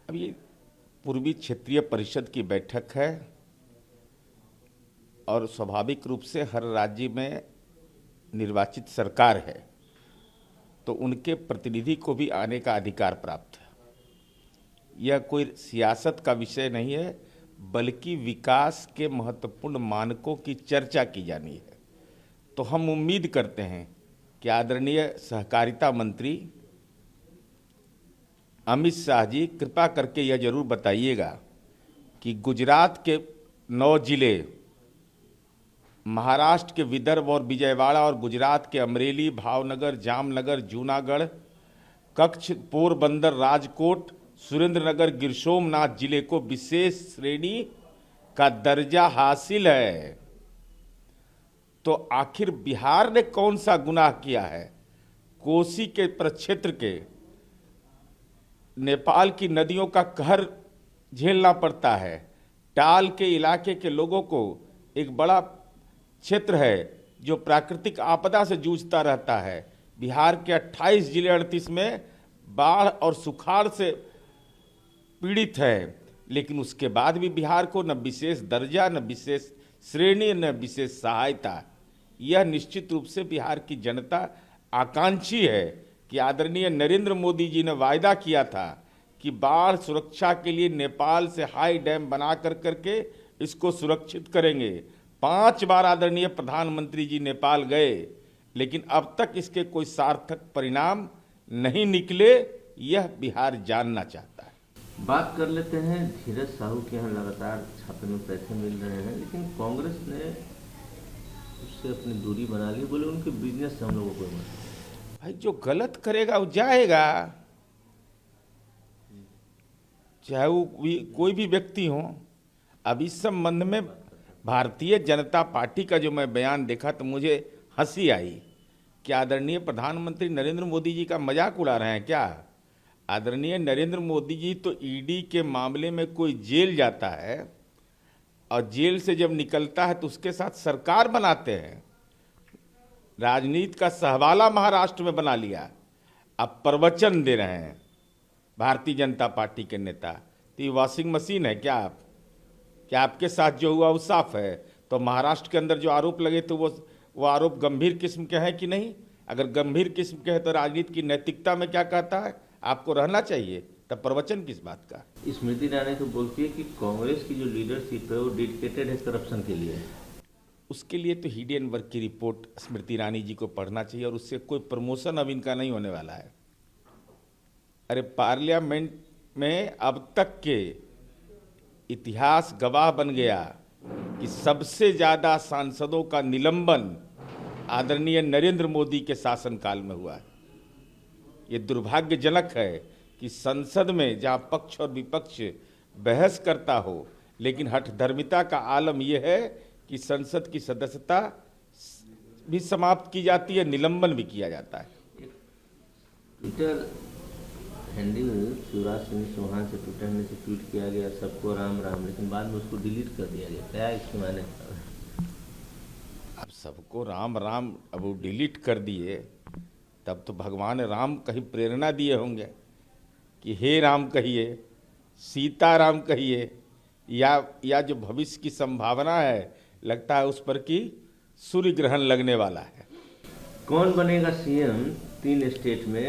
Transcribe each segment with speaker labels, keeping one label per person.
Speaker 1: अब ये पूर्वी क्षेत्रीय परिषद की बैठक है और स्वाभाविक रूप से हर राज्य में निर्वाचित सरकार है तो उनके प्रतिनिधि को भी आने का अधिकार प्राप्त है। यह कोई सियासत का विषय नहीं है बल्कि विकास के महत्वपूर्ण मानकों की चर्चा की जानी है। तो हम उम्मीद करते हैं कि आदरणीय सहकारिता मंत्री अमित शाह जी कृपा करके यह जरूर बताइएगा कि गुजरात के 9 जिले, महाराष्ट्र के विदर्भ और विजयवाड़ा और गुजरात के अमरेली, भावनगर, जामनगर, जूनागढ़, कच्छ, पोरबंदर, राजकोट, सुरेंद्रनगर, गिर सोमनाथ जिले को विशेष श्रेणी का दर्जा हासिल है। तो आखिर बिहार ने कौन सा गुनाह किया है? कोसी के प्रक्षेत्र के नेपाल की नदियों का कहर झेलना पड़ता है। टाल के इलाके के लोगों को एक बड़ा क्षेत्र है जो प्राकृतिक आपदा से जूझता रहता है। बिहार के 28 जिले 38 में बाढ़ और सुखाड़ से पीड़ित है, लेकिन उसके बाद भी बिहार को न विशेष दर्जा, न विशेष श्रेणी, न विशेष सहायता। यह निश्चित रूप से बिहार की जनता आकांक्षी है कि आदरणीय नरेंद्र मोदी जी ने वायदा किया था कि बाढ़ सुरक्षा के लिए नेपाल से हाई डैम बना करके इसको सुरक्षित करेंगे। 5 बार आदरणीय प्रधानमंत्री जी नेपाल गए, लेकिन अब तक इसके कोई सार्थक परिणाम नहीं निकले। यह बिहार जानना चाहता है।
Speaker 2: बात कर लेते हैं धीरज साहू के यहाँ लगातार छापे में पैसे मिल रहे हैं, लेकिन कांग्रेस ने उससे अपनी दूरी बना ली। बोले उनके बिजनेस से हम लोगों को
Speaker 1: भाई जो गलत करेगा वो जाएगा, चाहे वो कोई भी व्यक्ति हो। अब इस संबंध में भारतीय जनता पार्टी का जो मैं बयान देखा तो मुझे हंसी आई कि आदरणीय प्रधानमंत्री नरेंद्र मोदी जी का मजाक उड़ा रहे हैं क्या? आदरणीय नरेंद्र मोदी जी तो ईडी के मामले में कोई जेल जाता है और जेल से जब निकलता है तो उसके साथ सरकार बनाते हैं। राजनीति का सहवाला महाराष्ट्र में बना लिया। अब प्रवचन दे रहे हैं भारतीय जनता पार्टी के नेता। तो ये वॉशिंग मशीन है क्या आप? क्या आपके साथ जो हुआ वो साफ है? तो महाराष्ट्र के अंदर जो आरोप लगे तो वो आरोप गंभीर किस्म के हैं कि नहीं? अगर गंभीर किस्म के हैं तो राजनीति की नैतिकता में क्या कहता है? आपको रहना चाहिए, तब प्रवचन किस बात का?
Speaker 2: स्मृति ईरानी तो बोलती है कि कांग्रेस की जो लीडरशिप है वो डेडिकेटेड है करप्शन के लिए।
Speaker 1: उसके लिए तो हिडेनबर्ग की रिपोर्ट स्मृति ईरानी जी को पढ़ना चाहिए और उससे कोई प्रमोशन अब इनका नहीं होने वाला है। अरे पार्लियामेंट में अब तक के इतिहास गवाह बन गया कि सबसे ज्यादा सांसदों का निलंबन आदरणीय नरेंद्र मोदी के शासनकाल में हुआ है। ये दुर्भाग्यजनक है कि संसद में जहां पक्ष और विपक्ष बहस करता हो, लेकिन हठधर्मिता का आलम यह है कि संसद की सदस्यता भी समाप्त की जाती है, निलंबन भी किया जाता है।
Speaker 2: ट्विटर हैंडल शिवराज सिंह चौहान से ट्विटर में से ट्वीट किया गया सबको राम राम, लेकिन बाद में उसको डिलीट कर दिया गया। क्या इसके माने?
Speaker 1: अब सबको राम राम अब वो डिलीट कर दिए, तब तो भगवान राम कहीं प्रेरणा दिए होंगे कि हे राम कहिए, सीता राम कहिए, या जो भविष्य की संभावना है लगता है उस पर कि सूर्य ग्रहण लगने वाला है।
Speaker 2: कौन बनेगा सीएम 3 स्टेट में?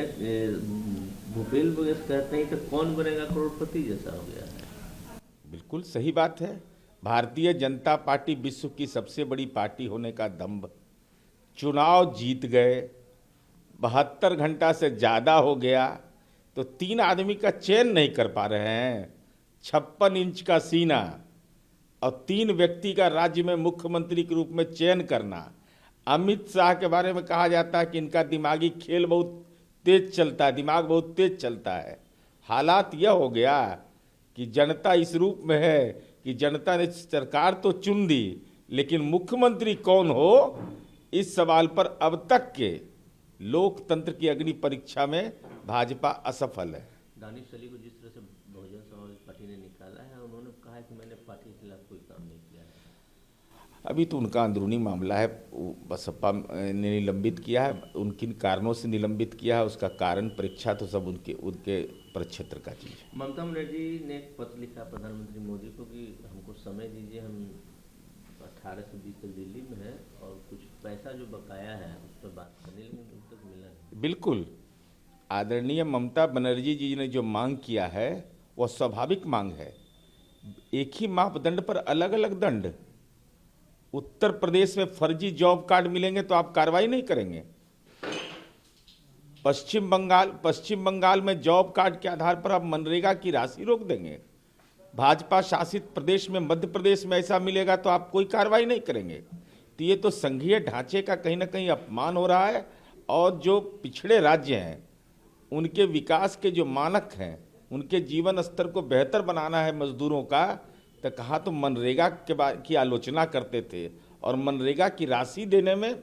Speaker 2: भूपेश बघेल कहते हैं कि कौन बनेगा करोड़पति जैसा हो गया है।
Speaker 1: बिल्कुल सही बात है। भारतीय जनता पार्टी विश्व की सबसे बड़ी पार्टी होने का दंभ, चुनाव जीत गए, 72 घंटा से ज्यादा हो गया तो 3 आदमी का चयन नहीं कर पा रहे हैं। 56 इंच का सीना और 3 व्यक्ति का राज्य में मुख्यमंत्री के रूप में चयन करना। अमित शाह के बारे में कहा जाता है कि इनका दिमागी खेल बहुत तेज चलता है, दिमाग बहुत तेज चलता है। हालात यह हो गया कि जनता इस रूप में है कि जनता ने सरकार तो चुन दी, लेकिन मुख्यमंत्री कौन हो इस सवाल पर अब तक के लोकतंत्र की अग्नि परीक्षा में भाजपा असफल है।
Speaker 2: दानिश अली को जिस तरह से बहुजन समाज पार्टी ने निकाला है, उन्होंने कहा है कि मैंने पार्टी के खिलाफ कोई काम नहीं किया है।
Speaker 1: अभी तो उनका अंदरूनी मामला है, बसपा ने निलंबित किया है, उन कारणों से निलंबित किया है, उसका कारण परीक्षा तो सब उनके उनके प्रक्षेत्र का चीज़ है।
Speaker 2: ममता बनर्जी ने एक पत्र लिखा प्रधानमंत्री मोदी को कि हमको समय दीजिए, हम 18 से 20 तक दिल्ली में है और कुछ पैसा जो बकाया है उस पर बात करने, लेकिन अभी तक मिला नहीं।
Speaker 1: बिल्कुल, आदरणीय ममता बनर्जी जी ने जो मांग किया है वह स्वाभाविक मांग है। एक ही मापदंड पर अलग अलग दंड। उत्तर प्रदेश में फर्जी जॉब कार्ड मिलेंगे तो आप कार्रवाई नहीं करेंगे। पश्चिम बंगाल में जॉब कार्ड के आधार पर आप मनरेगा की राशि रोक देंगे। भाजपा शासित प्रदेश में, मध्य प्रदेश में ऐसा मिलेगा तो आप कोई कार्रवाई नहीं करेंगे। तो ये तो संघीय ढांचे का कहीं ना कहीं अपमान हो रहा है, और जो पिछड़े राज्य हैं उनके विकास के जो मानक हैं, उनके जीवन स्तर को बेहतर बनाना है मजदूरों का, तो कहा तो मनरेगा की आलोचना करते थे, और मनरेगा की राशि देने में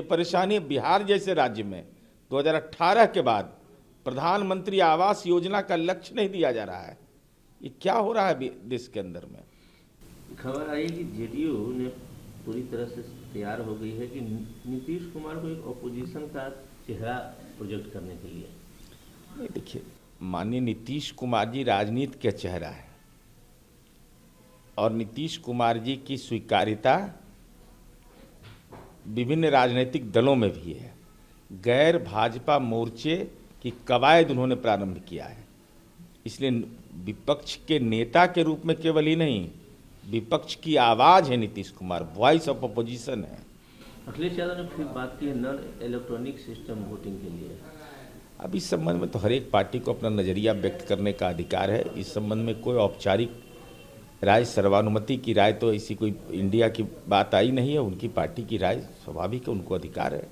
Speaker 1: परेशानी। बिहार जैसे राज्य में 2018 के बाद प्रधानमंत्री आवास योजना का लक्ष्य नहीं दिया जा रहा है। ये क्या हो रहा है देश के अंदर में?
Speaker 2: खबर आई कि जेडीयू ने पूरी तरह से तैयार हो गई है कि नीतीश कुमार को एक ऑपोजिशन का चेहरा प्रोजेक्ट करने के लिए।
Speaker 1: नहीं, देखिए, माननीय नीतीश कुमार जी राजनीति के चेहरा है, और नीतीश कुमार जी की स्वीकार्यता विभिन्न राजनीतिक दलों में भी है। गैर भाजपा मोर्चे की कवायद उन्होंने प्रारंभ किया है, इसलिए विपक्ष के नेता के रूप में केवल ही नहीं, विपक्ष की आवाज़ है Nitish Kumar, voice of opposition है।
Speaker 2: अखिलेश यादव ने फिर बात की है नॉन इलेक्ट्रॉनिक सिस्टम वोटिंग के लिए।
Speaker 1: अब इस संबंध में तो हर एक पार्टी को अपना नज़रिया व्यक्त करने का अधिकार है। इस संबंध में कोई औपचारिक राय, सर्वानुमति की राय तो ऐसी कोई इंडिया की बात आई नहीं है। उनकी पार्टी की राय स्वाभाविक है, उनको अधिकार है।